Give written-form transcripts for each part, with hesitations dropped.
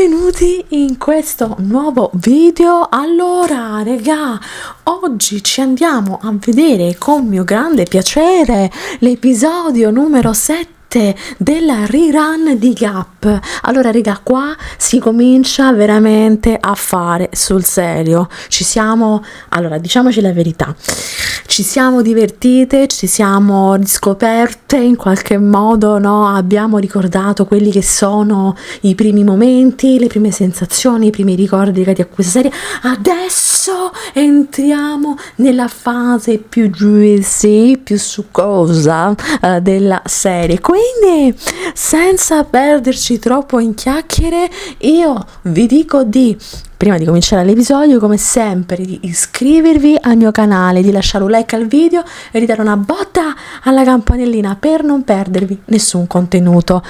Benvenuti in questo nuovo video. Allora, regà, oggi ci andiamo a vedere con mio grande piacere l'episodio numero 7 della rerun di Gap. Allora, regà, qua si comincia veramente a fare sul serio. Allora, diciamoci la verità. Ci siamo divertite, ci siamo riscoperte in qualche modo, no? Abbiamo ricordato quelli che sono i primi momenti, le prime sensazioni, i primi ricordi legati a questa serie. Adesso entriamo nella fase più juicy, più succosa della serie. Quindi, senza perderci troppo in chiacchiere, io vi dico prima di cominciare l'episodio, come sempre, di iscrivervi al mio canale, di lasciare un like al video e di dare una botta alla campanellina per non perdervi nessun contenuto.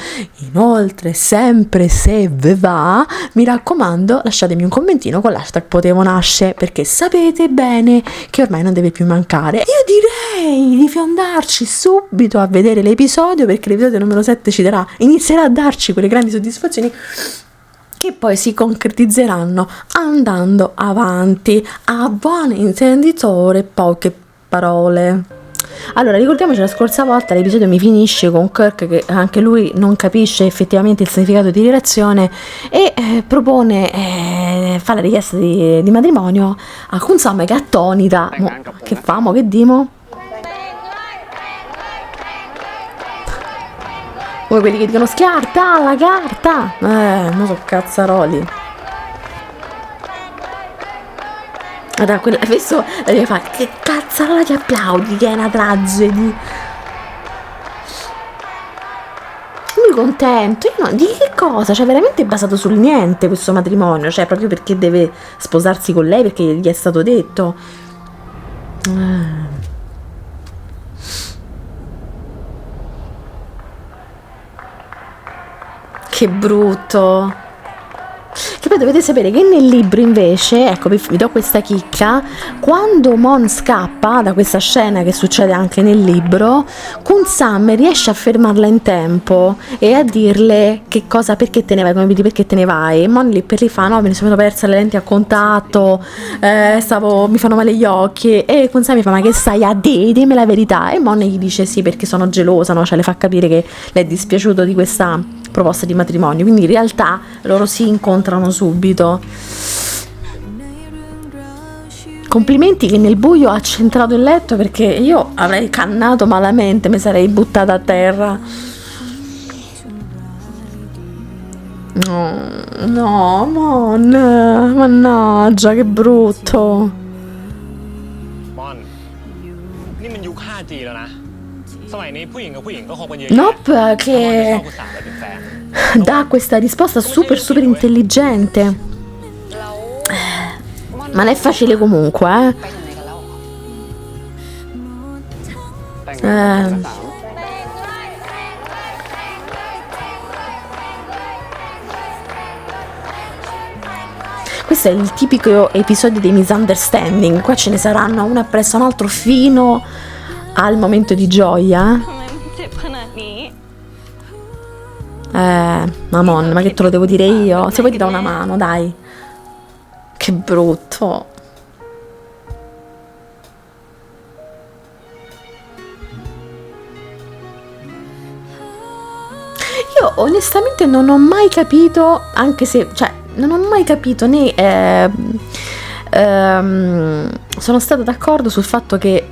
Inoltre, sempre se ve va, mi raccomando, lasciatemi un commentino con l'hashtag Potevo Nasce, perché sapete bene che ormai non deve più mancare. Io direi di fiondarci subito a vedere l'episodio, perché l'episodio numero 7 inizierà a darci quelle grandi soddisfazioni che poi si concretizzeranno andando avanti. A buon intenditore, poche parole. Allora, ricordiamoci, la scorsa volta l'episodio mi finisce con Kirk che anche lui non capisce effettivamente il significato di relazione e propone, fa la richiesta di matrimonio a Kunsam, che è attonita. Che famo, che dimo? Come quelli che dicono schiarta la carta. Non so cazzaroli. Allora, adesso la deve fare. Che cazzarola ti applaudi, che è una tragedy. Lui contento. Io no, di che cosa? Cioè, veramente è basato sul niente questo matrimonio. Cioè, proprio perché deve sposarsi con lei, perché gli è stato detto. Che brutto. Che poi dovete sapere che nel libro invece, ecco, vi do questa chicca, quando Mon scappa da questa scena che succede anche nel libro, Kunsam riesce a fermarla in tempo e a dirle che cosa, perché te ne vai, come vedi, perché te ne vai. Mon lì per lì fa, no, me ne sono persa le lenti a contatto, mi fanno male gli occhi, e Kunsam mi fa, ma che stai a dire, dimmi la verità. E Mon gli dice sì, perché sono gelosa, no? Cioè le fa capire che le è dispiaciuto di questa proposta di matrimonio, quindi in realtà loro si incontrano subito. Complimenti che nel buio ha centrato il letto, perché io avrei cannato malamente, mi sarei buttata a terra. No, Mon, mannaggia, che brutto. Mon,นี่มันยุค 5G แล้วนะ Nope, che dà questa risposta super intelligente. Ma non è facile comunque, Questo è il tipico episodio dei misunderstanding. Qua ce ne saranno una appresso un altro fino al momento di gioia. Mamon, ma che te lo devo dire io? Se vuoi ti do una mano, dai. Che brutto. Io onestamente non ho mai capito, anche se, cioè, non ho mai capito né sono stata d'accordo sul fatto che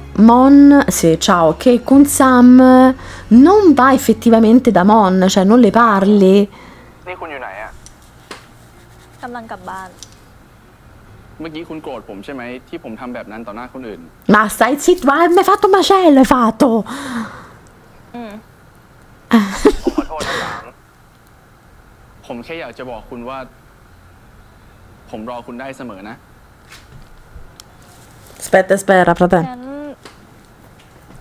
che Kunsam non va effettivamente da Mon, cioè non le parli. นี่คุณอยู่ไหนอะ กำลังกลับบ้าน เมื่อกี้คุณโกรธผมใช่ไหมที่ผมทำแบบนั้นต่อหน้าคนอื่น Ma stai zitto, ma mi hai fatto un macello, hai fatto. ผมขอโทษนะหลานผมแค่อยากจะบอกคุณว่าผมรอคุณได้เสมอนะ Aspetta, fratello. งั้น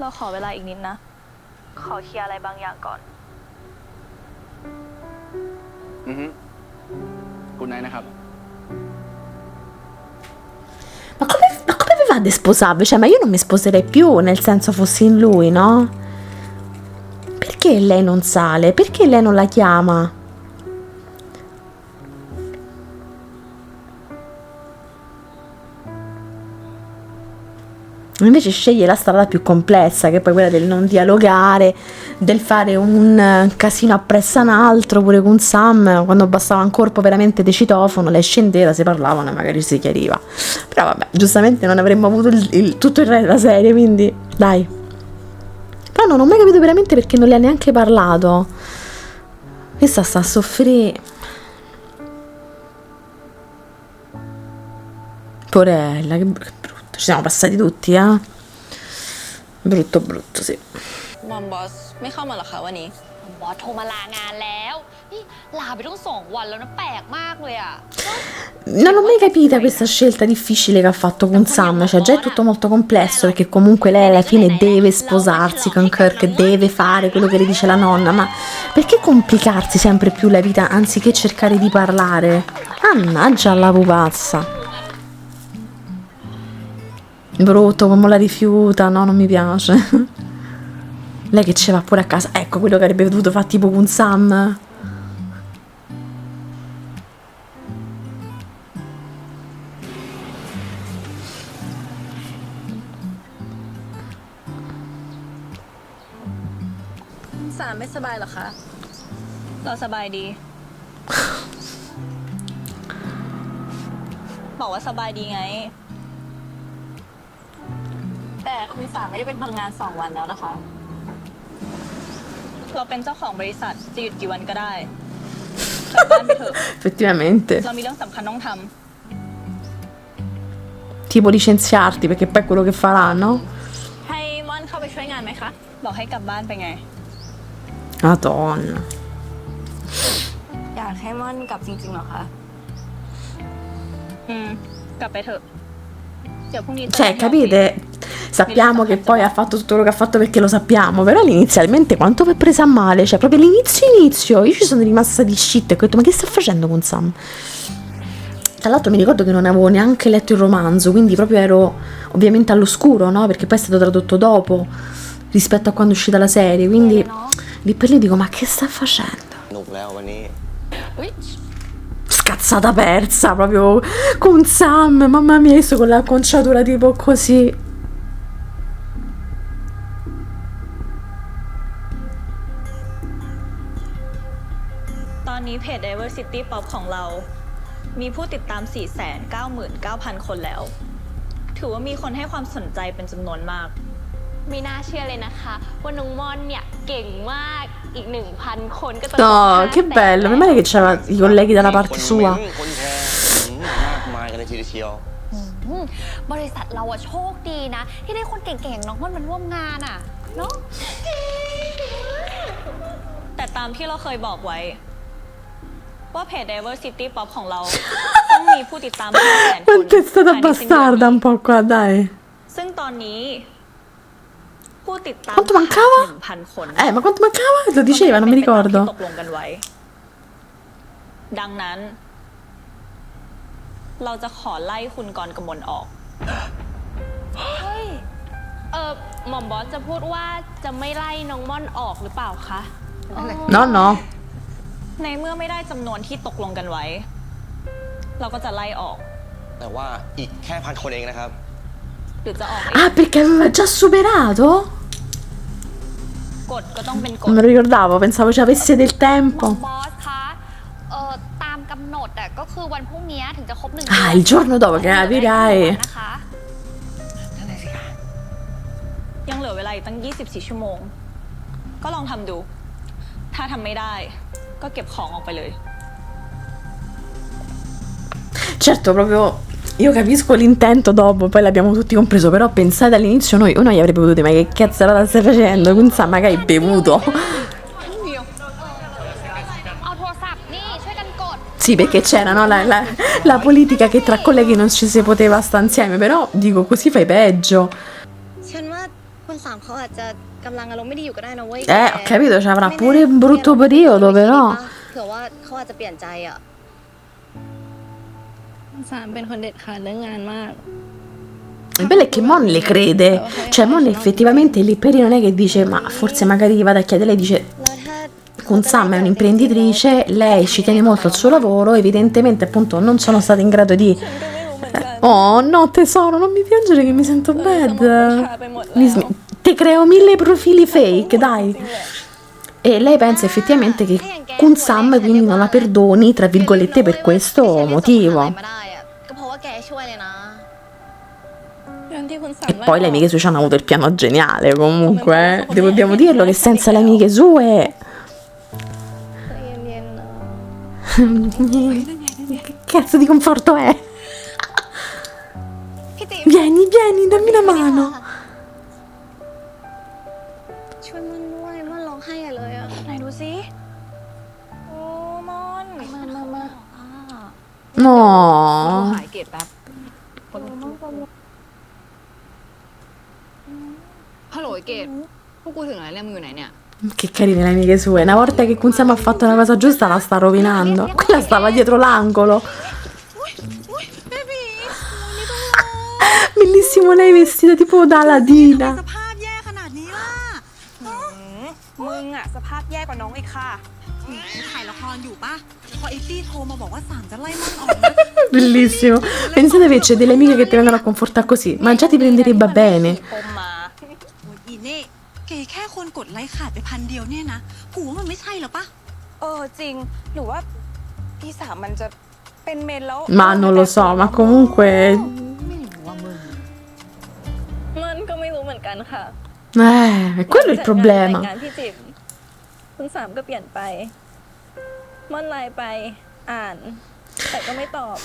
เราขอเวลาอีกนิดนะ ขอเคลียร์อะไรบางอย่างก่อน คุณนายนะครับ Ma come vi va di sposarvi? Cioè, ma io non mi sposerei più, nel senso, fossi in lui, no? Perché lei non sale? Perché lei non la chiama? Invece sceglie la strada più complessa, che è poi quella del non dialogare, del fare un casino appresso a un altro, pure con Sam, quando bastava un corpo veramente di citofono, lei scendeva, si parlavano e magari si chiariva. Però vabbè, giustamente non avremmo avuto tutto il resto della serie, quindi dai. Però non ho mai capito veramente perché non le ha neanche parlato. Questa sta a soffrire. Porella, che brutto. Ci siamo passati tutti, Brutto, brutto, sì. มอมบอสไม่เข้ามาเหรอคะวันนี้ บอสโทรมาลางานแล้วนี่ลาไปตั้ง2 วันแล้วนะแปลกมากเลยอ่ะ Non l'ho mai capita questa scelta difficile che ha fatto con Sam, cioè già è tutto molto complesso perché comunque lei alla fine deve sposarsi con Kirk, deve fare quello che le dice la nonna, ma perché complicarsi sempre più la vita anziché cercare di parlare? Mannaggia la pupazza. Brutto, come la rifiuta, no, non mi piace. Lei che ce va pure a casa, ecco quello che avrebbe dovuto fare tipo con Sam. Sam ไม่สบายเหรอคะ เราสบายดี บอกว่าสบายดีไง แต่คุณสามไม่ได้เป็นพนักงาน2 วันแล้วนะคะ เราเป็นเจ้าของบริษัทจะหยุดกี่วันก็ได้กลับบ้านไปเถอะ Effettivamente. เรามีเรื่องสำคัญต้องท Tipo licenziarti perché poi è quello che farà, no? ำให้ม่อนเข้าไปช่วยงานไหมคะ บอกให้กลับบ้านไปไง Madonna. อยากให้ม่อนกลับจริงๆเหรอคะ กลับไปเถอะ เดี๋ยวพรุ่งนี้ Cioè, capite? Sappiamo che poi ha fatto tutto quello che ha fatto perché lo sappiamo, però inizialmente quanto mi è presa a male, cioè proprio l'inizio, io ci sono rimasta di shit e ho detto ma che sta facendo con Sam? Tra l'altro mi ricordo che non avevo neanche letto il romanzo, quindi proprio ero ovviamente all'oscuro, no? Perché poi è stato tradotto dopo rispetto a quando è uscita la serie, quindi lì per lì dico ma che sta facendo? หนุกแล้ววันนี้ Scazzata persa proprio con Sam, mamma mia, adesso con l'acconciatura tipo così. ตอนนี้เพจ Diversity Pop ของเรา มีผู้ติดตาม 499,000 คนแล้ว ถือว่ามีคนให้ความสนใจเป็นจำนวนมาก ไม่น่าเชื่อเลยนะคะว่าน้องม่อนเนี่ยเก่งมากอีก 1,000 คนก็จะ No, che bello, meno male che c'era i colleghi dalla parte คน sua. คนแชร์มากมายกันเลยทีเดียว บริษัทเราอะโชคดีนะ ที่ได้คนเก่งๆอย่างน้องม่อนมาร่วมงานอะเนาะ แต่ตามที่เราเคยบอกไว้ ว่าเพจ Diversity Pop ของเรา ต้องมีผู้ติดตาม 500,000 คน Quanto è stata ภายในสิ้นเดือน bastarda นี้ un po' qua, dai. ซึ่งตอนนี้ ผู้ติดตาม Quanto mancava? 1,000 คน Ma quanto mancava? Lo diceva, non mi ตามที่ ricordo. ตกลงกันไว้ ดังนั้น เราจะขอไล่คุณกรกมลออก เฮ้ยหม่อมบอสจะพูดว่าจะไม่ไล่น้องม่อนออกหรือเปล่าคะ No, no. ในเมื่อไม่ได้จำนวนที่ตกลงกันไว้ เราก็จะไล่ออก แต่ว่าอีกแค่1,000 คนเองนะครับ หรือจะออกเอง Ah, perché aveva già superato? กฎก็ต้องเป็นกฎ Non me lo ricordavo, pensavo ci avesse del หม่อม tempo. บอสคะตามกำหนดอะก็คือวันพรุ่งนี้ถึงจะครบ1 Ah, il giorno dopo che capirai. นะคะ ยังเหลือเวลาอีกตั้ง 24 ชั่วโมง ก็ลองทำดู ถ้าทำไม่ได้ ก็เก็บของออกไปเลย Certo, proprio io capisco l'intento dopo, poi l'abbiamo tutti compreso, però pensate all'inizio uno gli avrebbe potuto dire ma che cazzata stai facendo? Quindi sa, magari hai bevuto. เอาโทรศัพท์นี่ช่วยกันกด Sì, perché c'era, no? La politica che tra colleghi non ci si poteva stare insieme, però dico così fai peggio. ฉันว่าคุณสามเขาอาจจะกำลังอารมณ์ไม่ดีอยู่ก็ได้นะเว้ย Ho capito, ci avrà pure un brutto periodo, però. เผื่อว่าเขาอาจจะเปลี่ยนใจอ่ะสามเป็นคนเด็ดขาดเรื่องงานมาก Il bello è che Mon le crede, cioè Mon effettivamente lì per lì non è che dice ma forse magari vado a chiedere, lei dice แล้วถ้า con Sam è un'imprenditrice, lei ci tiene molto al suo lavoro, evidentemente appunto non sono stata in grado di ฉันก็ไม่รู้เหมือนกัน Oh no tesoro, non mi piangere che mi sento bad. ชาไปหมดแล้ว Ti creo 1000 profili fake, dai. E lei pensa effettivamente che Kun Sam quindi non la perdoni, tra virgolette, per questo ไม่ motivo. ได้อะก็เพราะว่าแกช่วยเลยนะ งั้นที่คุณสาม E poi le amiche sue ci hanno avuto il piano geniale, comunque. Dobbiamo dirlo che senza le amiche sue... ใจเย็นๆนะ Che cazzo di conforto è? พี่ติ๋ม Vieni, vieni, dammi una mano. ช่วยมันด้วยมันร้องไห้ใหญ่เลยอะ ไหนดูสิโอ้มอนมา No. หายเกตแป๊บฮัลโหลไอ้เกตพวกกูถึงไหนแล้วมึงอยู่ไหนเนี่ย Che carine le amiche sue. Una volta che Kun Sam ha fatto una cosa giusta la sta rovinando. Quella stava dietro l'angolo. Bellissimo lei vestita tipo da Aladina. สภาพแย่ขนาดนี้ล่ะ มึงอะสภาพแย่กว่าน้องอีกค่ะ ถ่ายละครอยู่ปะพอไอ้ตี้โทรมาบอกว่าสามจะไล่มันออกนะ Bellissimo. Pensate che c'è delle amiche che ti vengono a confortare così. Ma già ti prenderebbe bene. ปมมา โอ้ยอีนี่เก๋แค่คนกดไลค์ขาดไป1,000เดียวเนี่ยนะกูว่ามันไม่ใช่หรอปะ จริง หรือว่าพี่สามมันจะเป็นเมนแล้ว Ma non lo so, ma comunque... มันก็ไม่รู้เหมือนกันค่ะ quello è il แต่ง problema. งานพี่จิ๋มคุณสามก็เปลี่ยนไปม่อนไลน์ไปอ่าน แต่ก็ไม่ตอบ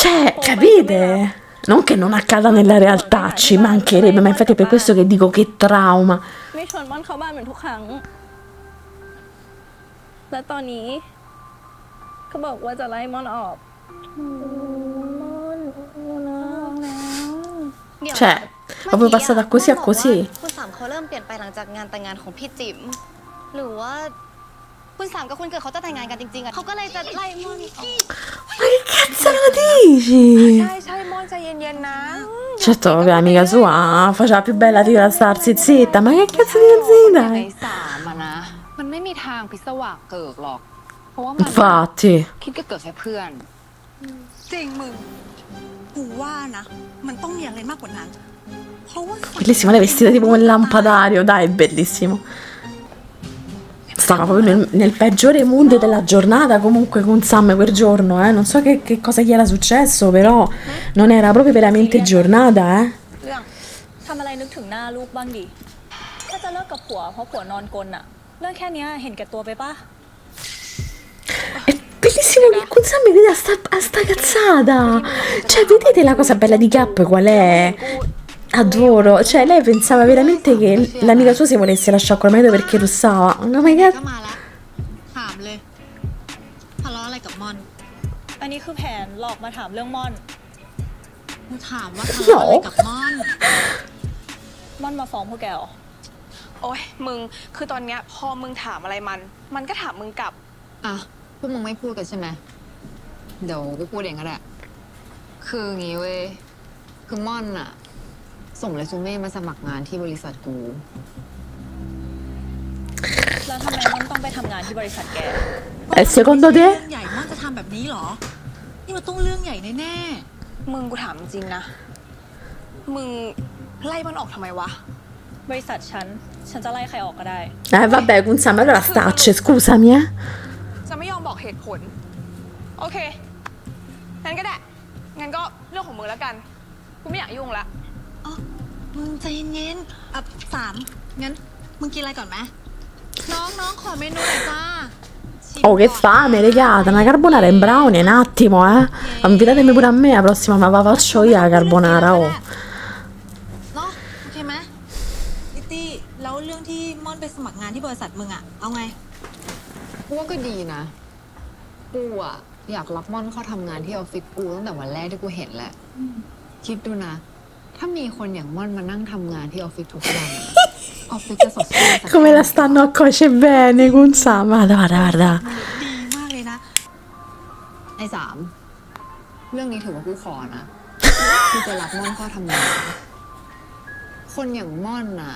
Cioè, capite? Non che non accada nella realtà, ci mancherebbe, ma infatti è per questo che dico che trauma. ไม่ชวนม่อนเข้าบ้านเหมือนทุกครั้ง และตอนนี้เขาบอกว่าจะไล่ม่อนออกม่อนนะ เดี๋ยว Cioè, proprio passata così a così. คุณสามเขาเริ่มเปลี่ยนไปหลังจากงานแต่งงานของพี่จิ๋มหรือว่าคุณสามกับคุณเกิดเขาจะแต่งงานกันจริงๆอะเขาก็เลยจะไล่ม่อนออก Ma che cazzo lo dici? ใช่ม่อนใจเย็นๆนะ Certo, vabbè, amica sua faceva più bella di la starsi zitta, ma che cazzo di ใน zitta? สามอะนะ มันไม่มีทางพิศวาสเกิดหรอก เพราะว่ามัน Infatti. คิดก็เกิดแค่เพื่อน จริงมึงกูว่านะ มันต้องมีอะไรมากกว่านั้น เพราะว่า Bellissima, lei vestita tipo un lampadario, dai, bellissimo. Stava proprio nel peggiore mood della giornata comunque con Sam quel giorno, eh. Non so che cosa gli era successo, però non era proprio veramente giornata, eh. เรื่องทำอะไรนึกถึงหน้าลูกบ้างดิ ถ้าจะเลิกกับผัวเพราะผัวนอนกลนอะเรื่องแค่เนี้ยเห็นแก่ตัวไปปะ È bellissimo che con Sam vede a sta cazzata. Cioè, vedete la cosa bella di Gap qual è? Adoro. Cioè, lei pensava veramente che l'amica sua si volesse lasciare col marito perché russava. No, ma che... ก็มาละถามเลยทะเลาะอะไรกับมอน อันนี้คือแผนหลอกมาถามเรื่องม่อน กูถามว่าทะเลาะอะไรกับมอน ม่อนมาฟ้องพวกแกเหรอ โอ้ยมึงคือตอนเนี้ยพอมึงถามอะไรมันก็ถามมึงกลับ อ่ะ พวกมึงไม่พูดกันใช่ไหม เดี๋ยวกูพูดเองก็ได้ คืองี้เว้ย คือม่อนอะส่งเรซูเม่มาสมัครงานที่บริษัทกู แล้วทำไมม่อนต้องไปทำงานที่บริษัทแก Secondo เรื่ te? องใหญ่มอนจะทำแบบนี้เหรอ นี่มันต้องเรื่องใหญ่แน่ มึงกูถามจริงๆนะ มึงไล่มันออกทำไมวะ บริษัทฉันจะไล่ใครออกก็ได้ Vabbè, con Sam allora stacce, scusami, eh. จะไม่ยอมบอกเหตุผล โอเค งั้นก็ได้ งั้นก็เรื่องของมึงแล้วกัน กูไม่อยากยุ่งละ ๆอ๋อมึงใจเย็นๆสามงั้นมึงกินอะไรก่อนไหมน้องขอเมนูหน่อยจ้า Oh, che fame, regata, una carbonara in brownie, un attimo, eh. Invitatemi pure a me la prossima, ma la faccio io la carbonara, oh. เนาะโอเคไหมอิตตี้แล้วเรื่องที่ม่อนไปสมัครงานที่บริษัทมึงอะเอาไง กูว่าก็ดีนะ กูอะอยากรับม่อนเข้าทำงานที่ออฟฟิศกูตั้งแต่วันแรกที่กูเห็นแหละ คิดดูนะ ถ้ามีคนอย่างม่อนมานั่งทำงานที่ออฟฟิศทุกวันออฟฟิศจะสดชื่นสัก Come la stanno a cuocere bene con Sam, guarda, guarda. ดีมากเลยนะ ไอ้สาม เรื่องนี้ถือว่ากูขอนะ กูจะรับม่อนเข้าทำงาน คนอย่างม่อนน่ะ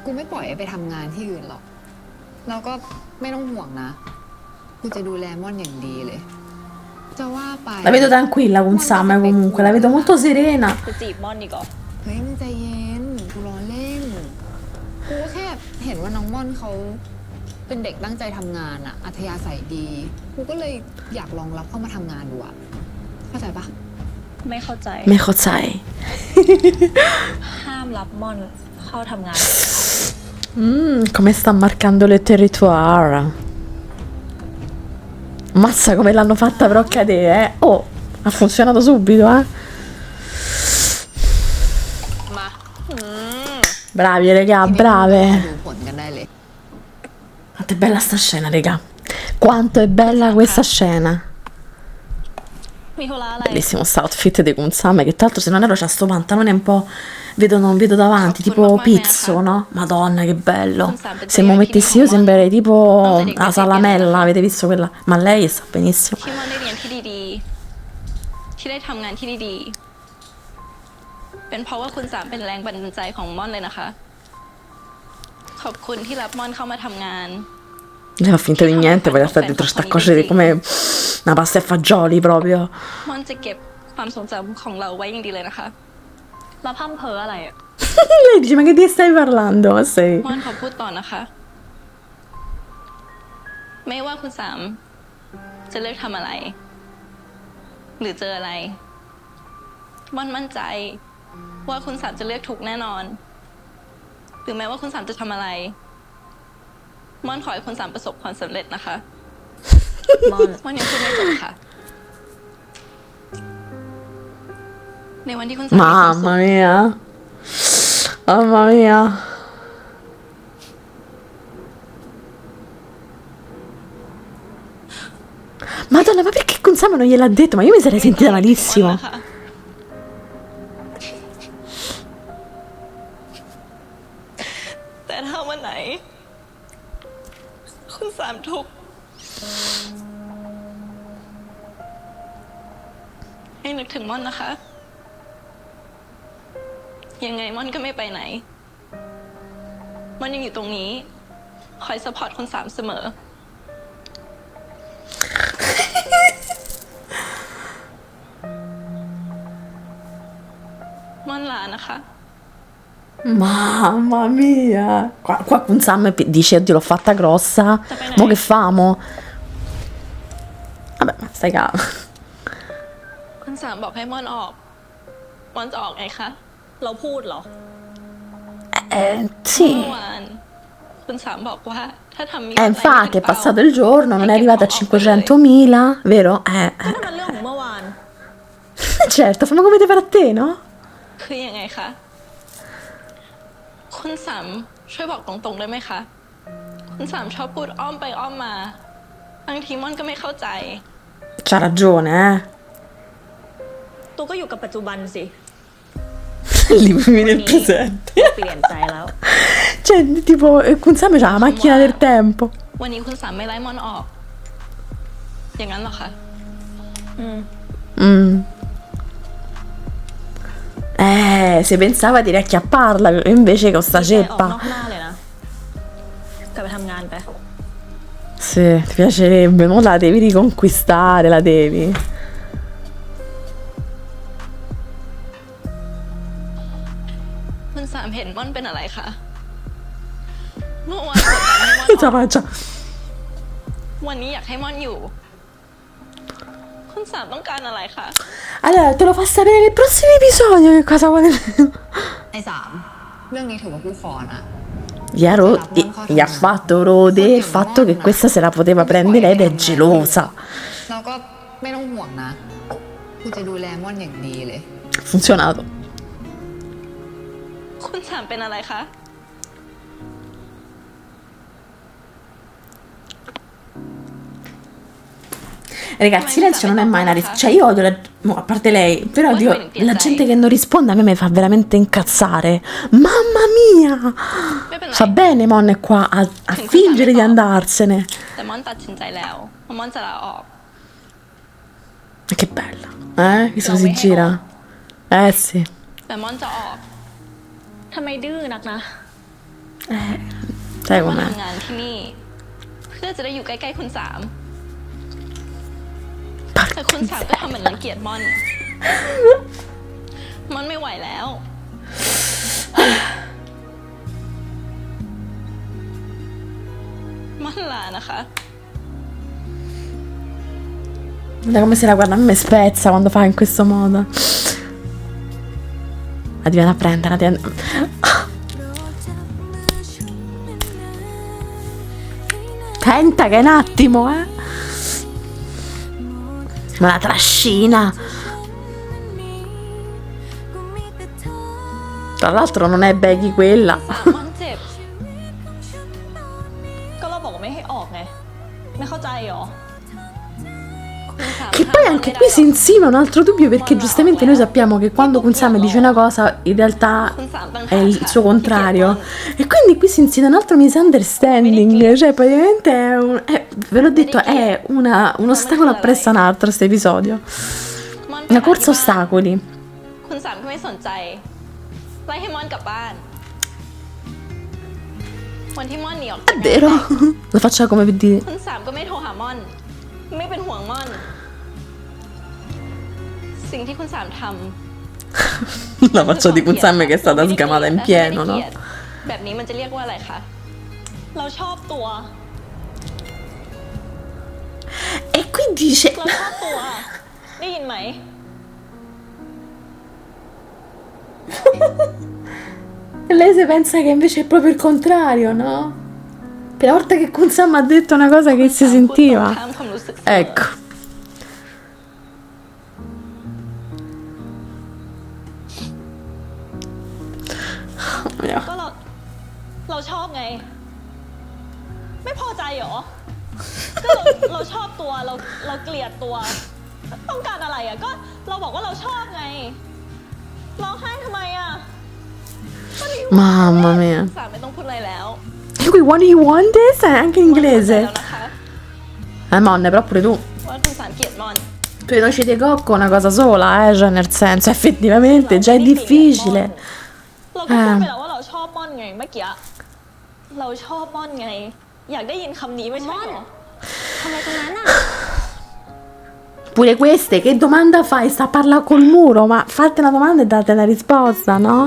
กูไม่ปล่อยให้ไปทำงานที่อื่นหรอก แล้วก็ไม่ต้องห่วงนะ กูจะดูแลม่อนอย่างดีเลย จะว่าไป La vedo tranquilla con Sam comunque, la vedo molto serena. จะจีบม่อนดีกว่า เฮ้ยมึงใจเย็นกูล้อเล่นกูแค่เห็นว่าน้องม่อนเขาเป็นเด็กตั้งใจทำงานอะอัธยาศัยดีกูก็เลยอยากลองรับเข้ามาทำงานดูอะเข้าใจปะ ไม่เข้าใจ Me cos'hai? ห้ามรับม่อนเข้าทำงาน Come sta marcando le territoire. Mazza come l'hanno fatta però cadere, eh. Oh, ha funzionato subito, eh. มา Bravi, raga, brave. ดูผลกันได้เลย Quanto è bella sta scena, raga. Quanto è bella questa scena. มีธุระอะไร Bellissimo sta outfit di Kunsame, che tra l'altro se non erro c'ha sto pantalone un po'... non vedo davanti, tipo pizzo, no? Madonna che bello. Se mi mettessi io sembrerei tipo la salamella, avete visto quella? Ma lei sta benissimo. ที่ม่อนได้เรียนที่ดีๆ ที่ได้ทำงานที่ดีๆ เป็นเพราะว่าคุณสามเป็นแรงบันดาลใจของม่อนเลยนะคะ ขอบคุณที่รับม่อนเข้ามาทำงาน Non fa finta di niente, poi sta dietro sta cuocere come una pasta e fagioli proprio. ม่อนจะเก็บความทรงจำของเราไว้อย่างดีเลยนะคะเราพั่มเพ้ออะไรอะ Lei dice, ma che ti stai parlando? Ma sei... ม่อนขอพูดต่อนะคะ ไม่ว่าคุณสามจะเลือกทำอะไร หรือเจออะไรม่อนมั่นใจว่าคุณสามจะเลือกถูกแน่นอน หรือแม้ว่าคุณสามจะทำอะไรม่อนขอให้คุณสามประสบความสำเร็จนะคะม่อนยังพูดไม่จบค่ะ ในวันที่คุณสามมีความสุข Mamma mia. Mamma mia. Madonna, ma perché Kunsame non gliel'ha detto? Ma io mi sarei sentita malissimo. แต่ถ้าวันไหน คุณสามทุกข์ให้นึกถึงม่อนนะคะ ยังไงม่อนก็ไม่ไปไหน ม่อนยังอยู่ตรงนี้ คอยซัพพอร์ตคุณสามเสมอ ม่อนลานะคะ Mamma mia. Qua Kunsame dice, oddio, l'ho fatta grossa. Mo che famo? Vabbè, ma stai calmo. คุณสามบอกให้ม่อนออก ม่อนจะออกไงคะ เราพูดเหรอ Sì. เมื่อวานคุณสามบอกว่าถ้าทำมี Infatti, è passato il giorno, non è arrivata a 500.000, vero? ก็นั่นมันเรื่องของเมื่อวาน Certo, fammi come ti pare a te, no? คือยังไงคะ คุณสามช่วยบอกตรงๆได้ไหมคะ คุณสามชอบพูดอ้อมไปอ้อมมา บางทีม่อนก็ไม่เข้าใจ C'ha ragione, eh? ตูก็อยู่กับปัจจุบันสิ Vivi nel presente. เปลี่ยนใจแล้ว Cioè, tipo, Kunsame c'ha la macchina del tempo. วันนี้คุณสามไม่ไล่ม่อนออก อย่างนั้นเหรอคะ Se pensava di riacchiapparla, invece con sta ออก ceppa. นอกหน้าเลยนะ กลับไปทำงานไป Sì, ti piacerebbe, mo la devi riconquistare, la devi. คุณสามเห็นม่อนเป็นอะไรคะ เมื่อวานกดดันให้ม่อนอ Cosa อก faccia? วันนี้อยากให้ม่อนอยู่ คุณสามต้องการอะไรคะ Allora, te lo fa sapere nei prossimi episodi che cosa vuole. ไอ้สามเรื่องนี้ถือว่ากูขอนะ Gli ha fatto rode il fatto che questa se la poteva prendere ed è gelosa. เราก็ไม่ต้องห่วงนะกูจะดูแลม่อนอย่างดีเลย Ha funzionato. คุณสามเป็นอะไรคะ Raga, il silenzio non è mai una risposta. Cioè, io odio a parte lei, però Dio, la gente che non risponde a me mi fa veramente incazzare. Mamma mia! ไม่เป็นไร Fa bene Mon è qua a fingere di andarsene. แต่ม่อนตัดสินใจแล้วว่าม่อนจะลาออก Ma che bella, Che se si gira. Sì. แต่ม่อนจะออกทำไมดื้อนักนะ Sai ม่อน com'è? ทำงานที่นี่ เพื่อจะได้อยู่ใกล้ๆคุณสาม Porca แต่คุณสามก็ทำเหมือนรังเกียจม่อนไม่ไหวแล้วม่อนลานะคะ Guarda come se la guarda, a me spezza quando fa in questo modo. La ti viene a prendere, la ti viene... Tenta che è un attimo, Ma la trascina. Tra l'altro non è Becky quella. ม่อนเจ็บก็เราบอกว่าไม่ให้ออกไงไม่เข้าใจเหรอ Che poi anche qui si insinua un altro dubbio, perché giustamente noi sappiamo che quando Kunsame dice una cosa in realtà è il suo contrario, e quindi qui si insinua un altro misunderstanding, cioè praticamente ve l'ho detto, è un ostacolo appresso a un altro questo episodio, una corsa a ostacoli. คุณสามก็ไม่สนใจไล่ให้ม่อนกลับบ้านวันที่ม่อนหนีออก È vero, lo faccia come per dire. คุณสามก็ไม่โทรหาม่อนไม่เป็นห่วงม่อนสิ่งที่คุณสามทำ La faccia di Kunsame che è stata sgamata in pieno, no? แบบนี้มันจะเรียกว่าอะไรคะเราชอบตัว E qui dice เราชอบตัวได้ยินไหม lei si pensa che invece è proprio il contrario, no? Per la volta che Kunsame ha detto una cosa che si sentiva. ข้ามความรู้สึก Ecco. ก็เราชอบไง ไม่พอใจเหรอก็เราชอบตัวเราเกลียดตัว ต้องการอะไรอ่ะก็เราบอกว่าเราชอบไงร้องไห้ทำไมอ่ะ Mamma mia. สามไม่ต้องพูดอะไรแล้ว E qui what do you want this? Anche in แล้ว inglese. นะคะ Monne, però pure tu. ว่าคุณสามเกลียดมอน Tu hai noci di cocco una cosa sola, cioè nel senso, effettivamente già è difficile. เราก็พูดไปแล้วว่าเราชอบม่อนไงเมื่อกี้เราชอบม่อนไง อยากได้ยินคำนี้ไม่ใช่เหรอ ทำไมตรงนั้นอ่ะ Pure queste, che domanda fai? Sta a parlare col muro, ma fate una domanda e date la risposta, no?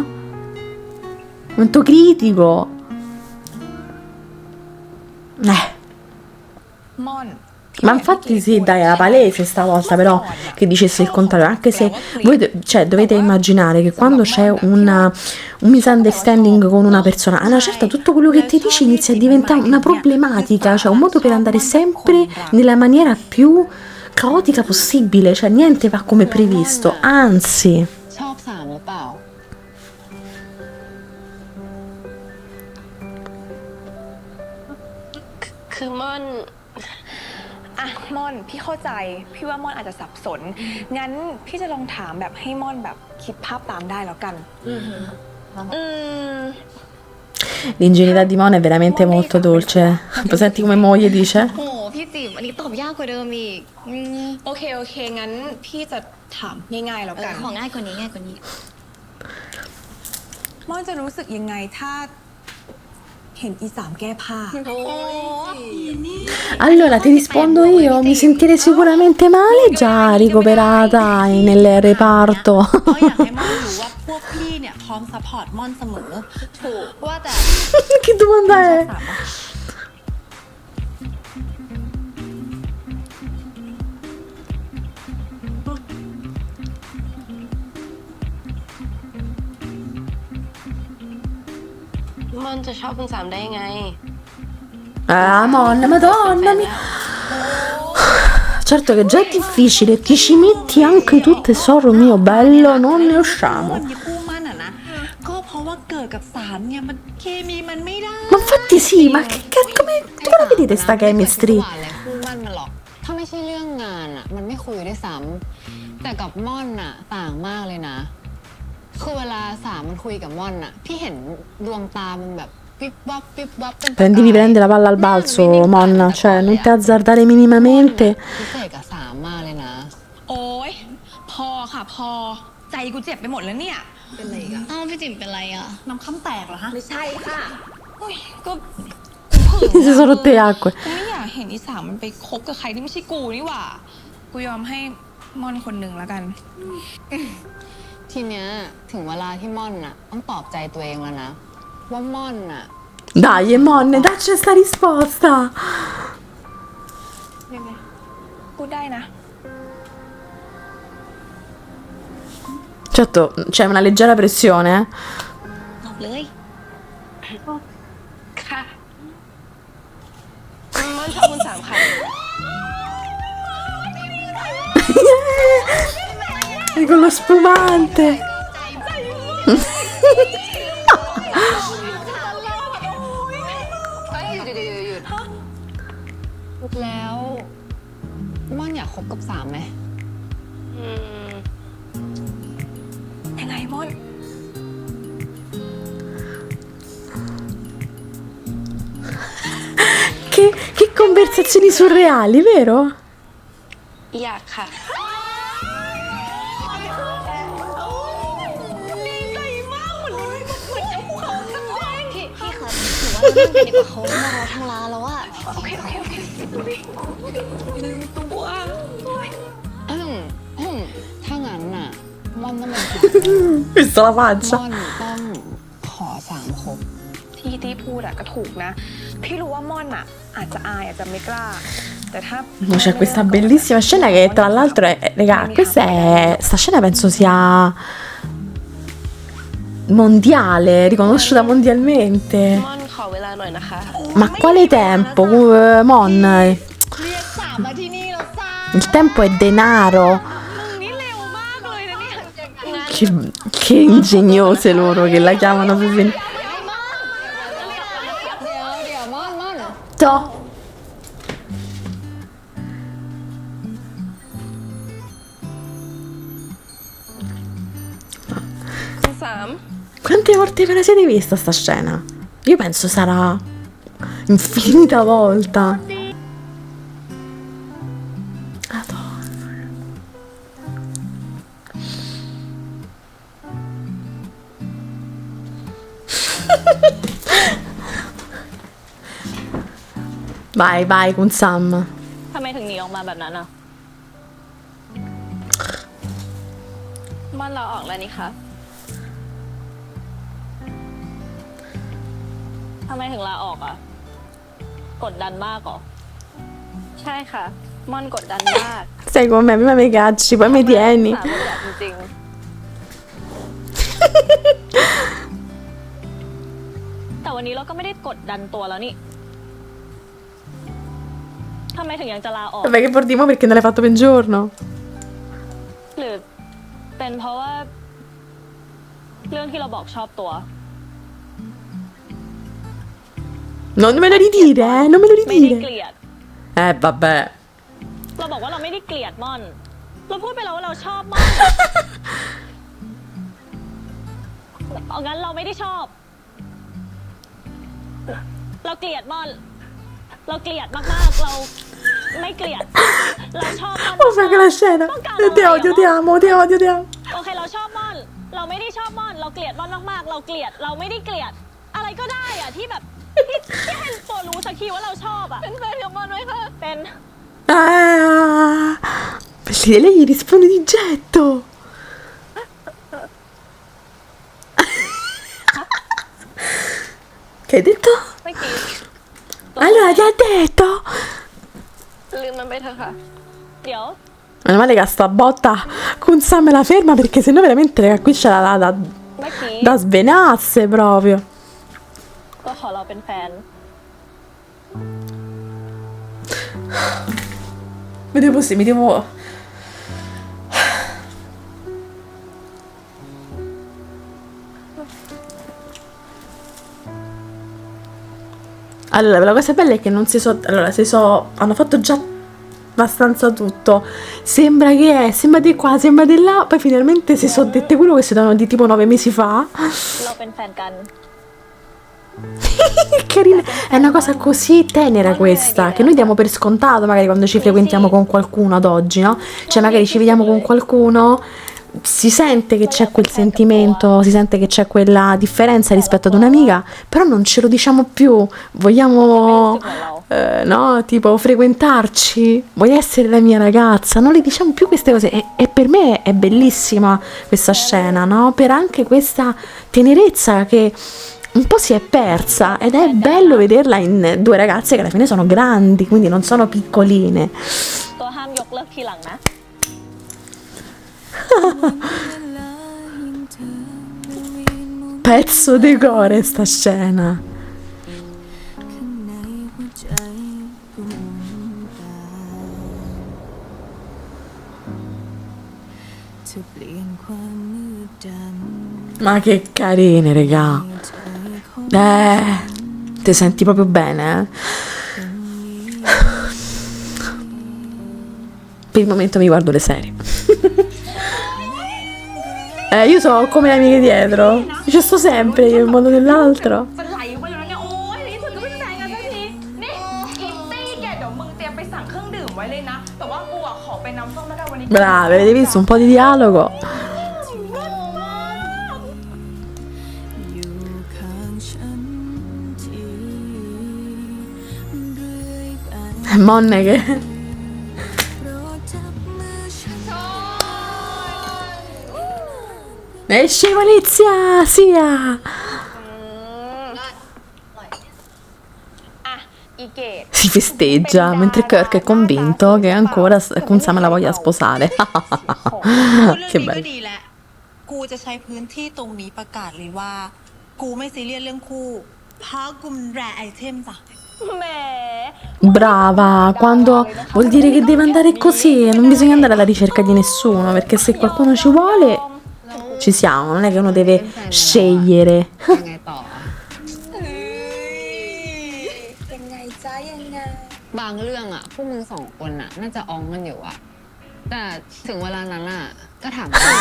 Momento critico. ม่อน Ma infatti sì, dai, era palese stavolta però che dicesse il contrario, anche se voi cioè, dovete immaginare che quando c'è un misunderstanding con una persona, a una certa tutto quello che ti dice inizia a diventare una problematica, cioè un modo per andare sempre nella maniera più caotica possibile, cioè niente va come previsto, anzi. ชอบสามหรือเปล่า คือม่อนอะม่อนพี่เข้าใจพี่ว่าม่อนอาจจะสับสนงั้นพี่จะลองถามแบบให้ม่อนแบบคิดภาพตามได้แล้วกันL'ingenuità di Mona è veramente molto dolce. Senti come moglie dice? โหพี่จิ๋มอันนี้ตอบยากกว่าเดิมอีก โอเคงั้นพี่จะถามง่ายๆแล้วกัน ของง่ายกว่านี้ง่ายกว่านี้ ม่อนจะรู้สึกยังไงถ้าเห็นอีสามแก้ผ้า Allora ti rispondo io, mi sentirei sicuramente male già ricoverata nel reparto. เขาอยากให้ม่อนรู้ว่าพวกพี่เนี่ยพร้อมซัพพอร์ตม่อนเสมอ ถูกว่าแต่ Che domanda è? ม่อนจะชอบคุณสามได้ยังไง Ah, Monna, madonna mia. Certo che già è difficile, ti ci metti anche tu tesoro mio bello, non ne ม่อน usciamo. มีคู่มั่นอะนะก็เพราะว่าเกิดกับสามเนี่ยมันเคมีมันไม่ได้ Ma infatti sì, ma come la vedete sta chemistry? อะไรคู่มั่นมันหรอก ถ้าไม่ใช่เรื่องงานอ่ะ มันไม่คุยด้วยซ้ำแต่กับม่อนอ่ะ ต่างมากเลยนะ คือเวลาสามมันคุยกับม่อนอ่ะ พี่เห็นดวงตามันแบบวิบวับวิบวับเป็น Devi prendere la palla al balzo, Monna, cioè non ti azzardare minimamente. พิเศษกับสามมากเลยนะ โอ๊ยพอค่ะพอใจกูเจ็บไปหมดแล้วเนี่ย เป็นไรกัน อ้าวพี่จิ๋มเป็นไรอ่ะ น้ำข้ามแตกเหรอฮะ ไม่ใช่ค่ะโอ๊ยก็ Si sono rotte le acque. กูไม่อยากเห็นอีสามมันไปคบกับใครที่ไม่ใช่กูนี่หว่ากู กูยอมให้ม่อนคนหนึ่งแล้วกัน ทีเนี้ยถึงเวลาที่ม่อนน่ะต้องปลอบใจตัวเองแล้วนะว่าม่อนน่ะ Dai, Monne, dacci sta risposta. ยังไงพูดได้นะ Certo, c'è una leggera pressione, eh. ตอบเลย ค่ะม่อนชอบคุณสามค่ะ E con lo spumante. แล้วม่อนอยากคบกับสามไหม ยังไงม่อน Che conversazioni surreali, vero? อยากค่ะ พี่คะหนูว่าเรานั่งกันดีกว่าเขามารอทางร้านแล้วอะ โอเคลืมตัว ถ้างั้นน่ะม่อนต้องเป็น Visto la ม่อ faccia. นต้องขอสามคบ ที่พูดอะก็ถูกนะ พี่รู้ว่าม่อนอะอาจจะอายอาจจะไม่กล้า แต่ถ้า Ma c'è questa bellissima scena che tra l'altro raga, questa è sta scena penso sia mondiale, riconosciuta mondialmente. ม่อนขอเวลาหน่อยนะคะ Ma quale tempo? Mon, เรียกสามมาที่นี่แล้วจ้า il tempo è denaro. นี่เร็วมากเลยนะเนี่ย Che ingegnose loro che la chiamano per venire. เดี๋ยวม่อน To. คุณสาม Quante volte ve la siete vista sta scena? Io penso sarà infinita volta. Madonna. Vai, vai, con Sam. ทำไมถึงหนีออกมาแบบนั้นอ่ะ ม่อนเราออกแล้วนี่คะ ทำไมถึงลาออกอ่ะ กดดันมากเหรอ ใช่ค่ะ ม่อนกดดันมาก Stai con me, prima mi cacci, poi mi tieni. สามคนแบบจริงๆ แต่วันนี้เราก็ไม่ได้กดดันตัวแล้วนี่ ทำไมถึงยังจะลาออก Vabbè, che portiamo perché non l'hai fatto per un giorno. หรือเป็นเพราะว่า เรื่องที่เราบอกชอบตัว Non me lo ridire, non me lo ไม่ได้เก ridire. ลียด Vabbè. เราบอกว่าเราไม่ได้เกลียดม่อน เราพูดไปแล้วว่าเราชอบม่อน เอางั้นเราไม่ได้ชอบ เราเกลียดม่อน เราเกลียดมากๆ เราไม่เกลียด เราชอบม่อน Oh, fai che la scena. Ti odio, ti amo, ti odio, ti amo. โอเคเราชอบม่อน เราไม่ได้ชอบม่อน เราเกลียดม่อนมากๆ เราเกลียด เราไม่ได้เกลียด อะไรก็ได้อะที่แบบที่ให้ตัวรู้สักทีว่าเราชอบอะเป็นแฟนกับม่อนไหมคะเป็น Ah, lei gli risponde di getto. Che hai detto? เมื่อกี้ Allora ti ha detto? ลืมมันไปเถอะค่ะ เดี๋ยว Meno male che sta botta con Sam la ferma perché sennò veramente raga, qui c'è da เมื่อกี้ da svenasse proprio. ก็ขอเราเป็นแฟน Mi devo. Allora, la cosa bella è che non si so. Allora, hanno fatto già abbastanza tutto. Sembra di qua, sembra di là. Poi finalmente si sono dette quello che si davano di tipo 9 mesi fa. เราเป็นแฟนกัน Carina, è una cosa così tenera questa, che noi diamo per scontato magari quando ci frequentiamo con qualcuno ad oggi, no? Cioè magari ci vediamo con qualcuno, si sente che c'è quel sentimento, si sente che c'è quella differenza rispetto ad un'amica, però non ce lo diciamo più, vogliamo, no, tipo frequentarci, vuoi essere la mia ragazza, non le diciamo più queste cose e per me è bellissima questa scena, no? Per anche questa tenerezza che un po' si è persa ed è bello vederla in due ragazze che alla fine sono grandi, quindi non sono piccoline. ตัวห้ามยกเลิกทีหลังนะ Pezzo di cuore sta scena. Ma che carine, regà. Ti senti proprio bene, eh? Per il momento mi guardo le serie. Io so come le amiche dietro. Ci sto sempre io in un modo o nell'altro. จะไหลไปอยู่แล้วเนี่ยโอ้ยในที่สุดก็ไม่ได้แต่งงานสักทีนี่อีตี้แกเดี๋ยวมึงเตรียมไปสั่งเครื่องดื่มไว้เลยนะแต่ว่ากูอ่ะขอเป็นน้ำส้มแล้วกันวันนี้ Brave, avete visto un po' di dialogo? Monne che... Esce Malizia, sia! อ่ะอีเกด Si festeggia mentre Kirk è convinto che ancora Kun Sam la voglia sposare. เรื่อง Che นี้ก็ bello. ดีแหละ กูจะใช้พื้นที่ตรงนี้ประกาศเลยว่า กูไม่ซีเรียสเรื่องคู่ เพราะกูมันแรไอเทมจ้ะ แหม Brava, quando vuol dire che deve andare così, non bisogna andare alla ricerca di nessuno, perché se qualcuno ci vuole, ci siamo, non è che uno deve scegliere. ยังไงต่อ ยังไงจ้ายังไง บางเรื่องอ่ะพวกมึงสองคนอ่ะ น่าจะอ้องกันอยู่อ่ะ แต่ถึงเวลานั้นอ่ะ ก็ถามตัวเอ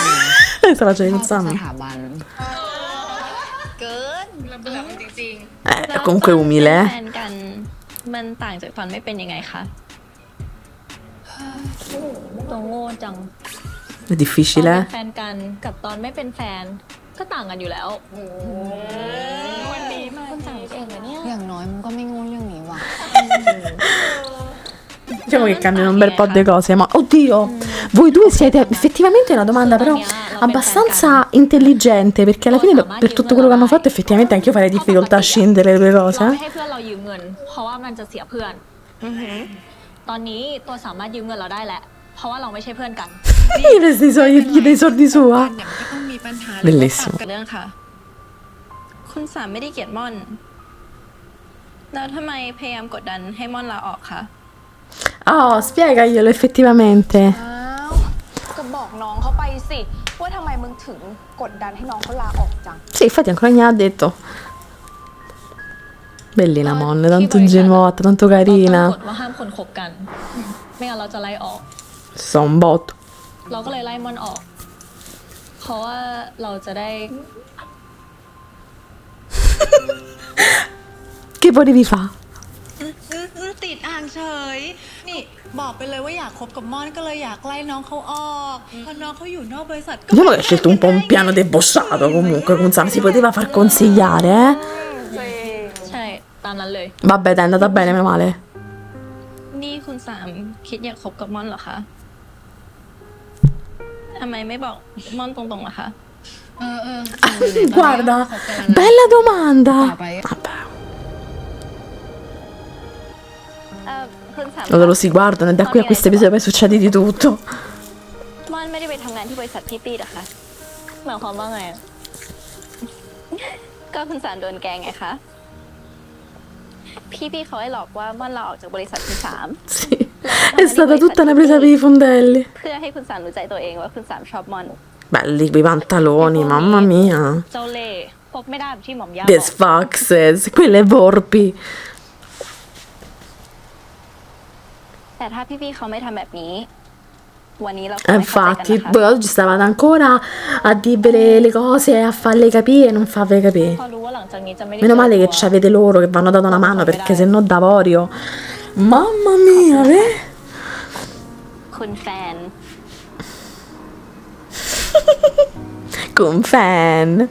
ง Se la c'è ช Kun อบส Sam. ถาบัน เกิน Comunque เป็ umile, น eh. แฟนกันมันต่างจากตอนไม่เป็นยังไงคะ ตัวโง่จัง È ตอน difficile, เป็น eh. แฟนกันกับตอนไม่เป็นแฟนก็ต่างกันอยู่แล้ว วันดีมาก คนต่างเองเหรอเนี่ย อย่างน้อยมึงก็ไม่โงูเรื่องนี้ว่ะ Diciamo che cambiano un bel po' di cose, ma oddio, voi due siete effettivamente una domanda però abbastanza intelligente, perché alla fine per tutto quello che hanno fatto effettivamente anch'io farei difficoltà a scindere le due เรา cose, ไม่ eh. ให้เพื่อนเรายืมเงิน เพราะว่ามันจะเสียเพื่อน ตอนนี้ตัวสามารถยืมเงินเราได้แหละ เพราะว่าเราไม่ใช่เพื่อนกัน Gli resti gli dei soldi sua. เนี่ยมันก็ต้องมีปัญหา Bellissimo. เรื่องค่ะ คุณสามไม่ได้เกลียดม่อน แล้วทำไมพยายามกดดันให้ม่อนลาออกคะ Oh, spiegaglielo effettivamente. อ้าวก็บอกน้องเขาไปสิว่าทำไมมึงถึงกดดันให้น้องเขาลาออกจัง Sì, infatti ancora non gliel'ha detto. Bellina Monne, tanto ingenuotta, tanto เราต้องก carina. ฎว่าห้ามคนคบกัน ไม่งั้นเราจะไล่ออก Sta un botto. เราก็เลยไล่มอนออก เพราะว่าเราจะได้ Che volevi fare? ติดอ่างเฉย นี่บอกไปเลยว่าอยากคบกับม่อนก็เลยอยากไล่น้องเขาออกเพราะน้องเขาอยู่นอกบริษัทก็ Diciamo che ha scelto un po' un piano debossato comunque, Kun Sam si poteva far consigliare, eh. ใช่ตามนั้นเลย Vabbè, dai, è andata bene, meno male. นี่คุณสามคิดอยากคบกับม่อนเหรอคะ ทำไมไม่บอกม่อนตรงๆล่ะคะ Guarda, bella domanda. Ah, beh. Vabbè, คุณสาม loro si guardano e da qui a questo episodio poi succede di tutto. ม่อนไม่ได้ไปทำงานที่บริษัทพี่ตี้หรอคะ หมายความว่าไงอะ ก็คุณสามโดนแกล้งไงคะ พี่เขาให้หลอกว่าม่อนลาออกจากบริษัทคุณสาม Sì, è stata tutta una presa per i fondelli. เพื่อให้คุณสามรู้ใจตัวเองว่าคุณสามชอบม่อน Belli quei pantaloni, mamma mia. เจ้าเล่ห์พบไม่ได้แบบที่หม่อมย่า The บอก Sfaxes, quelle volpi. แต่ถ้าพี่เขาไม่ทำแบบนี้ วันนี้เราคงไม่เข้าใจกัน Infatti, นะคะ poi oggi stavate ancora a dirvi le cose, a farle capire e non farle capire. พอรู้ว่าหลังจากนี้จะไม่ได้ Meno เจอ male ตัว che ci avete loro che vanno dato una mano perché se no d'avorio. Mamma mia, eh? คุณแฟน con fan.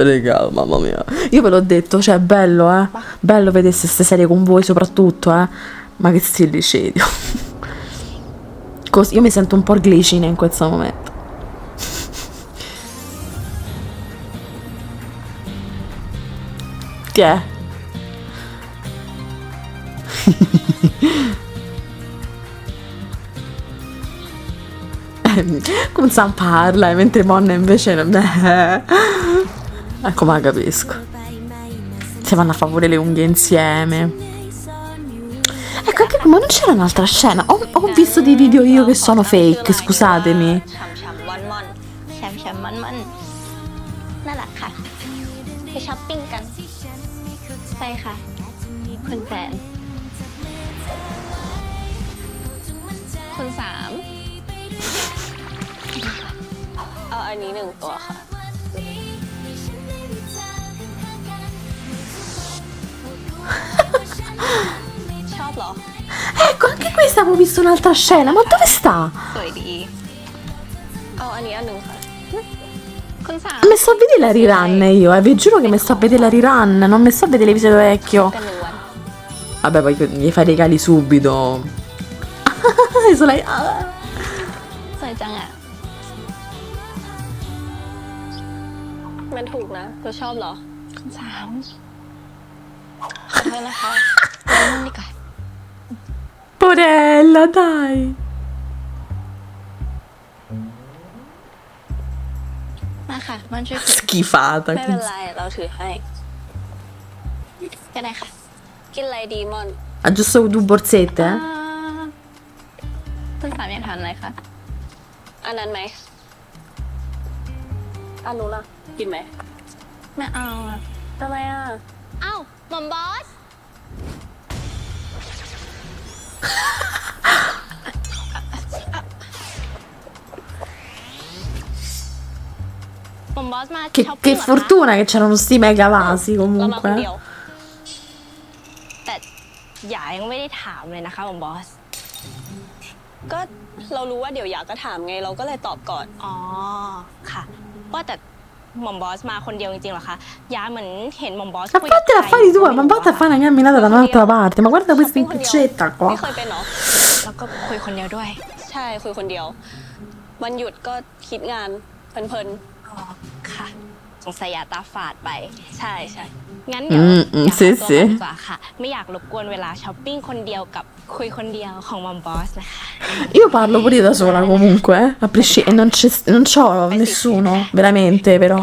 Raga, mamma mia. Io ve l'ho detto, cioè, è bello, bello vedere queste serie con voi, soprattutto, ma che stilicedio. Io mi sento un po' glicina in questo momento. Che è? Con Sam parla, mentre Monna invece ecco, ma capisco. Si vanno a fare pure le unghie insieme. Ecco, anche qui, ma non c'era un'altra scena? Ho visto dei video io che sono fake, scusatemi. แชมมันน่ารักค่ะไปช้อปปิ้งกันไปค่ะคุณแฟนคุณสามเอาอันนี้1 ตัวค่ะ ชอบเหรอ Ecco, anche questa avevo visto un'altra scena, ma dove sta? สวยดีเอาอันนี้อัน 1 ค่ะคุณสาม Mi sto a vedere la rerun io, vi giuro che mi sto a vedere la rerun, non mi sto a vedere l'episodio vecchio. เป็น1 วัน Vabbè, poi gli fai regali subito. Sono สวยจังอ่ะมันถูกนะเธอชอบเหรอคุณสามขอโทษนะคะนั่งดีกว่า Porella, dai. มาค่ะมันช่วย Schifata. ไม่เป็นไรเราถือให้ก็ได้ค่ะกินอะไรดีมอน Ha giusto 2 borsette, eh? คุณสามอยากทานอะไรคะอันนั้นไหมอันนู้นล่ะกินไหมไม่เอาอะทำไมอ่ะ เอ้าหม่อมบอสหม่อมบอสมาช้อปปิ้ Che งเหรอคะ fortuna che c'erano sti mega vasi เรามาคน comunque. เดียว แต่หยายังไม่ได้ถามเลยนะคะหม่อมบอส ก็เรารู้ว่าเดี๋ยวอยากก็ถามไงเราก็เลยตอบก่อน อ๋อค่ะว่าแต่หม่อมบอสมาคนเดียวจริงๆเหรอคะยาเหมือนเห็นหม่อมบอส Ma fatela fare tua, ma vattene a fare una camminata da un'altra parte. Ma guarda questa impiccetta ไม่ qua. เคยเป็นเนาะ แล้วก็คุยคนเดียวด้วย ใช่คุยคนเดียว วันหยุดก็คิดงานเพลิน อ๋อค่ะสงสัยยาตาฝาดไป ๆใช่ใช่ งั้นเดี๋ยว อืม อยากขอตัว สิ ก่อนดีกว่าค่ะ ไม่อยากรบกวนเวลาช้อปปิ้งคนเดียวกับคุยคนเดียวของหม่อมบอสนะคะ Io parlo pure io da sola comunque, e non c'ho nessuno, veramente però.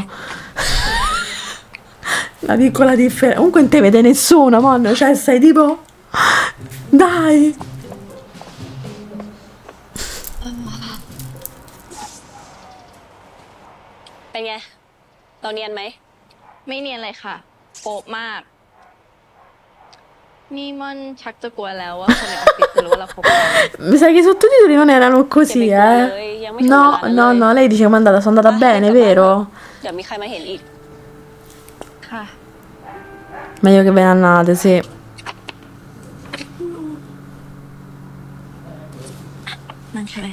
La piccola differenza. Comunque non te vede nessuno, mon, cioè sei tipo. Dai! เป็นไงเราเนียนไหม ไม่เนียนเลยค่ะโป๊ะมาก นี่มันชักจะกลัวแล้วว่าคนในออฟฟิศจะรู้ว่าเราคบกัน Mi sa che i sottotitoli non erano così, eh? No, no, no, lei dice come è andata, sono andata bene, vero? เดี๋ยวมีใครมาเห็นอีก ค่ะ Meglio che ve ne andate, sì. นั่นใช่ไหม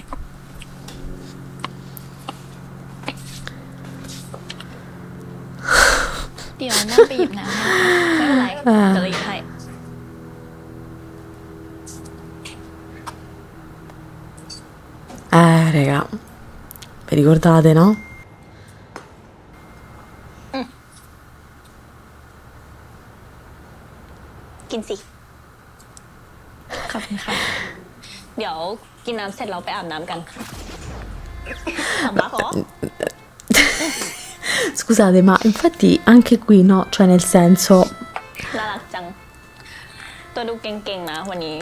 เดี๋ยวนั่งไปหยิบน้ำให้นะคะไม่เป็นไรเดี๋ยวเราหยิบให้ Raga, vi ricordate, no? กินสิ ขอบคุณค่ะ เดี๋ยวกินน้ำเสร็จเราไปอาบน้ำกันถามบ้าเหรอ Scusate, ma infatti anche qui, no? Cioè nel senso, น่ารักจัง ตัวดูเก่งๆนะวันนี้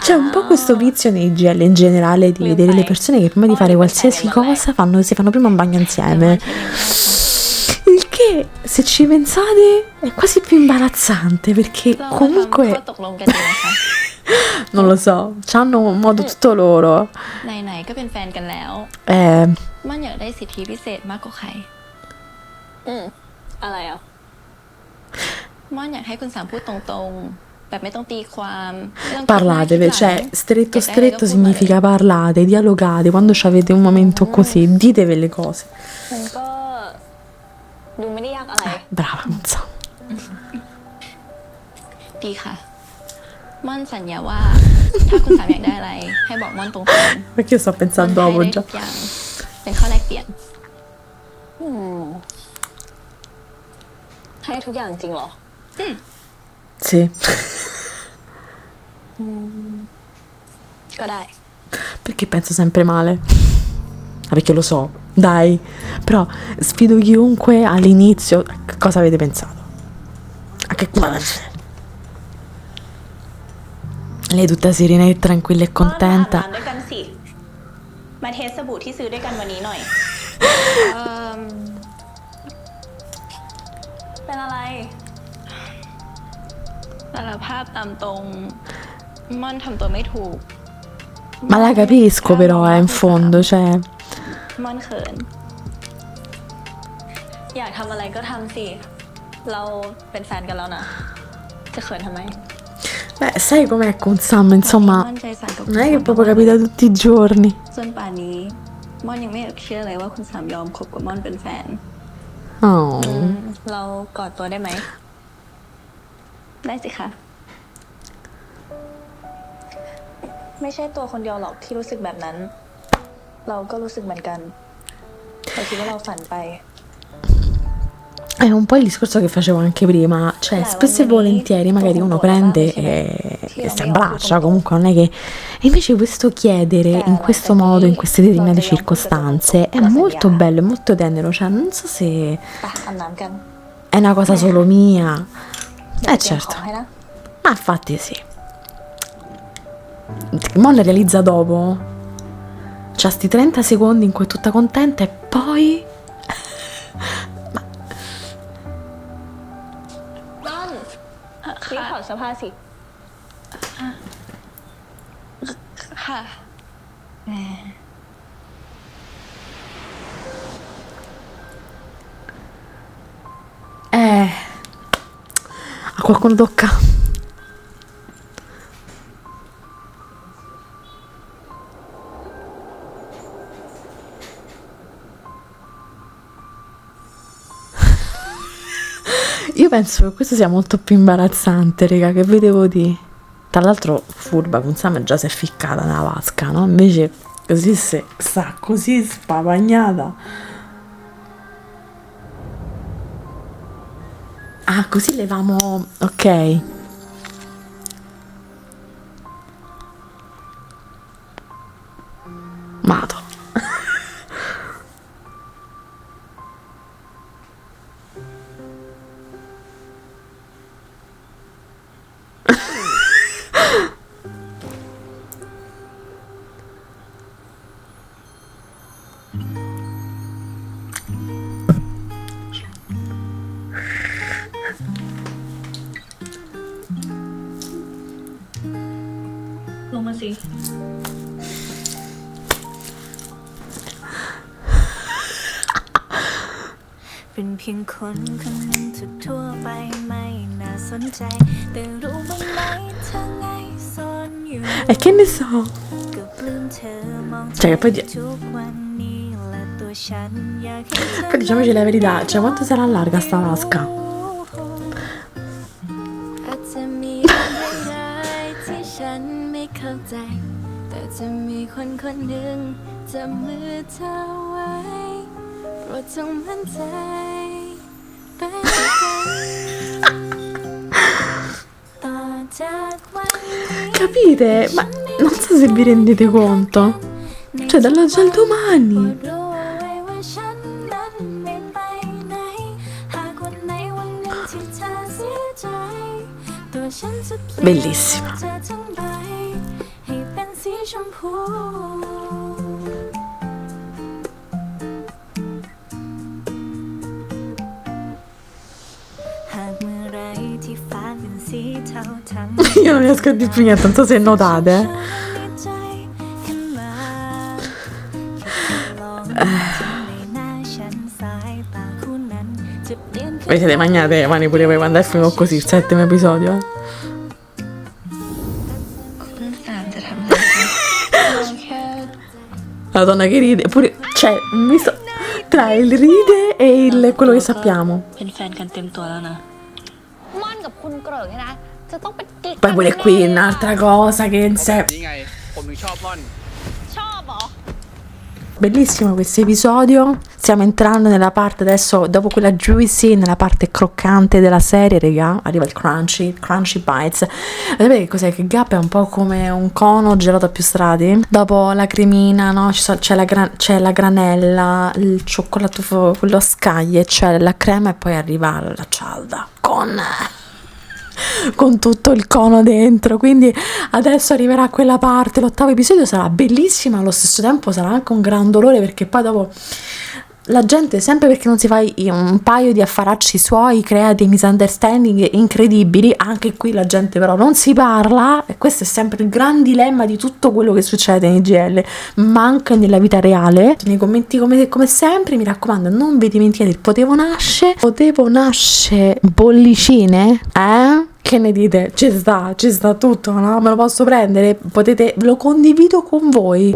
c'è un po' questo vizio nei GL in generale di vedere le persone che prima di fare qualsiasi cosa si fanno prima un bagno insieme. Il che, se ci pensate, è quasi più imbarazzante perché เรา comunque ทำข้อตกลงกันดีนะคะ non lo so, hanno un modo tutto loro. ไหนๆก็เป็นแฟนกันแล้ว Eh, มันอยากได้สิทธิพิเศษมากกว่าใคร อะไรอ่ะ ม่อนอยากให้คุณสามพูดตรง แบบไม่ต้องตีความไม่ต้องคิดหน้า Parlatevi, คิดหลัง cioè stretto อยากได้อะไรก็ stretto พูดมาเลย significa parlate, dialogate, quando avete un momento così, ditevi le cose. มันก็ดูไม่ได้ยากอะไร Brava, non so. ดีค่ะ ม่อนสัญญาว่า ถ้าคุณสามอยากได้อะไร ให้บอกม่อนตรงๆ Perché io sto ม่อน pensando ให้ dopo ได้ già. ทุกอย่าง เป็นข้อแลกเปลี่ยน ให้ทุกอย่างจริงเหรอ Sì. ก็ได้ Perché penso sempre male? Ah, perché lo so, dai. Però sfido chiunque all'inizio. Cosa avete pensato? A che Lei tutta serena e tranquilla e ม่อนมาอาบ contenta. น้ำด้วยกันสิ มาเทสสบู่ที่ซื้อด้วยกันวันนี้หน่อย เป็นอะไร สารภาพตามตรง ม่อนทำตัวไม่ถูก Ma la capisco però, in fondo, cioè. ม่อนเขิน อยากทำอะไรก็ทำสิ เราเป็นแฟนกันแล้วนะ จะเขินทำไม Beh, sai com'è con Sam, ม่อน insomma. ใจสั่นกับ Non è che proprio capita tutti i giorni. จนป่านนี้ ม่อนยังไม่อยากเชื่อเลยว่าคุณสามยอมคบกับม่อนเป็นแฟน Oh. เรากอดตัวได้ไหม ได้สิคะ ไม่ใช่ตัวคนเดียวหรอกที่รู้สึกแบบนั้น เราก็รู้สึกเหมือนกันเราคิดว่าเราฝันไป È un po' il discorso che facevo anche prima, cioè spesso e volentieri magari uno prende e si abbraccia, comunque non è che... E invece questo chiedere in questo modo, in queste determinate circostanze, è molto bello, è molto tenero, cioè non so se ไปอาบน้ำกัน è una cosa solo mia. เดี๋ยวเตรียมข Certo, องให้นะ ma infatti sì. Mo le realizza dopo. C'ha sti 30 secondi in cui è tutta contenta e poi... น้อนรีบถอดเสื้อผ้าสิ ค่ะ A qualcuno tocca. Io penso che questo sia molto più imbarazzante, raga, che vedevo di... Tra l'altro furba, con Sam già si è ficcata nella vasca, no? Invece così se sta così spavagnata. Ah, così levamo... Ok. Mato.มาสิ เป็นเพียงคนคนหนึ่งทั่วไปไม่น่าสนใจแต่รู้บ้างไหมเธอไงซ่อนอยู่ E che ne so? กับลืมเธอมอง Cioè, che poi, ทุกวันนี้และตัวฉันอยากให้เธอ poi diciamoci la verità, cioè quanto sarà larga sta vasca? อาจจะมีอะไรร้ายที่ฉันไม่เข้าใจแต่จะมีคนคนหนึ่งจับมือเธอไว้โปรดจงมั่นใจไปด้วยกันต่อจากวันนี้ Capite? Ma non so se vi rendete conto. Cioè dall'oggi al domani. รู้ไว้ว่าฉันนั้นไม่ไปไหนหากวันไหนวันหนึ่งที่เธอเสียใจตัวฉันจะเปลี่ยน Bellissima. เธอทั้งใบให้เป็นสีชมพูหากเมื่อไรที่ฟ้าเป็นสีเทาทั้ง Io non riesco a dire più niente, non so se notate. ใจขึ้นมาลองจิ้มในหน้าฉันสายตาคู่นั้นจะเปลี่ยน Vi siete magnate le mani pure voi quando è finito così il settimo episodio, eh? La donna che ride, pure, cioè, visto, tra il ride e quello che sappiamo. เป็นแฟนกันเต็มตัวแล้วนะ ม่อนกับคุณเกริกเนี่ยนะจะต้องเป็นกิ๊ก Poi pure qui un'altra cosa che in sé. นี่ไง ผมถึงชอบม่อน ชอบเหรอ Bellissimo questo episodio. Stiamo entrando nella parte adesso, dopo quella juicy, nella parte croccante della serie, regà. Arriva il crunchy bites. Vedete che cos'è? Che Gap è un po' come un cono gelato a più strati. Dopo la cremina, no? C'è la granella, il cioccolato, quello a scaglie, c'è la crema e poi arriva la cialda con tutto il cono dentro. Quindi adesso arriverà quella parte, l'ottavo episodio sarà bellissima, allo stesso tempo sarà anche un gran dolore, perché poi dopo la gente, sempre perché non si fa un paio di affaracci suoi, crea dei misunderstanding incredibili. Anche qui la gente però non si parla, e questo è sempre il gran dilemma di tutto quello che succede nei GL, ma anche nella vita reale. Nei commenti come sempre, mi raccomando, non vi dimenticate il potevo nasce bollicine, Che ne dite? Ci sta tutto, no? Me lo posso prendere? Potete, lo condivido con voi.